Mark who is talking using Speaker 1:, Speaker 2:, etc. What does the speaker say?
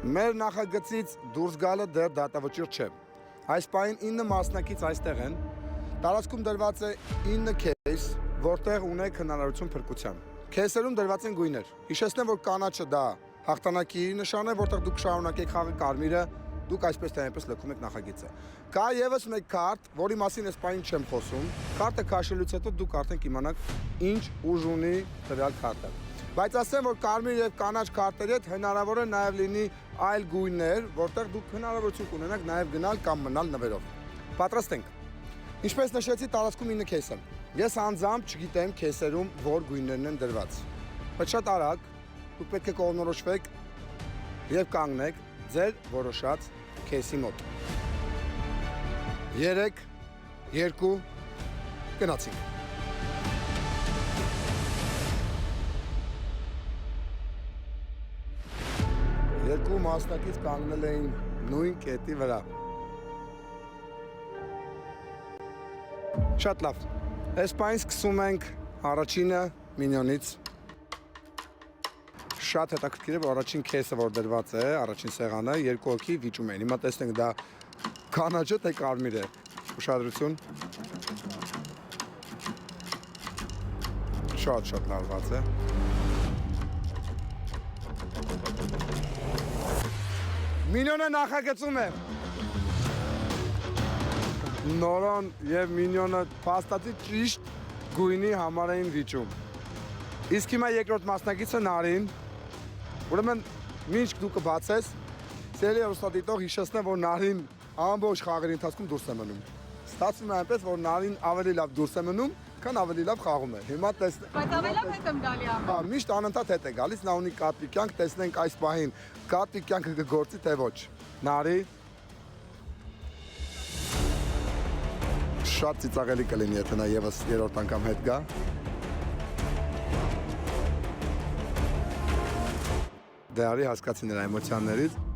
Speaker 1: Մեր նախագծից դուրս գալը դեռ դատավճիռ չէ։ Այս պահին 9 մասնակից այստեղ են։ Տարածքում դրված է 9 քեյս, որտեղ ունեք հնարավորություն փրկության։ Քեյսերում դրված են գույներ։ Հիշեցնեմ, որ կանաչը դա հաղթանակի նշան է, որտեղ դուք շարունակեք խաղը, կարմիրը դուք այսպես թե այնպես լքում եք նախագիծը։ Կա եւս մեկ կարտ, որի մասին այս պահին չեմ խոսում։ Կարտը քաշելուց հետո դուք արդեն կիմանաք ինչ ուժ ունի տվյալ քարտը։ Բայց ասեմ, որ կարմիր եւ կանաչ քարտերի հետ հնարավոր է նաեւ լինի այլ գույներ, որտեղ դուք հնարավորություն կունենաք նաեւ գնալ կամ մնալ նվերով։ Պատրաստ ենք։ Ինչպես նշեցի, տարածքում 9 քեյս են։ Ես անձամբ չգիտեմ քեյսերում որ գույներն են դրված։ Բայց շատ արագ դուք պետք է կողմնորոշվեք եւ կանգնեք ձեր որոշած քեյսի մոտ։ 3, 2, գնացինք։ Երկու մասնակից կանգնել էին նույն կետի վրա։ Շատ լավ։ Այս պահին սկսում ենք առաջինը մինյոնից։ Շատ հետաքրքիր է, որ առաջին քեյսը որ դրված է, առաջին սեղանը, երկու հոգի վիճում են։ Հիմա տեսնենք դա կանաչը թե կարմիր է։ Ուշադրություն։ Շատ լավված է։ Մինյոնը նախագծում է։ Նորոն եւ մինյոնը փաստացի ճիշտ գույնի համար էին վիճում։ Իսկ հիմա երկրորդ մասնակիցը Նարին։ Ուրեմն մինչ դու կբացես, սերի հեռուստադիտող հիշեցնեմ, որ Նարին ամբողջ խաղերի ընթացքում դուրս է մնում։ Ստացվում է այնպես, որ Նարին ավելի լավ դուրս է մնում, քան ավելի լավ խաղում է։ Հիմա տեսնենք։
Speaker 2: Բայց ավելի լավ հետ եմ գալի ամեն։
Speaker 1: Հա, միշտ անընդհատ հետ է գալիս, նա ունի կատվի կյանք, տեսնենք այս պահին կատվի կյանքը կգործի թե ոչ։ Նարի։ Շատ ծիծաղելի կլինի, եթե նա եւս երրորդ անգամ հետ գա։ Դե արի հասկացի նրա էմոցիաներից։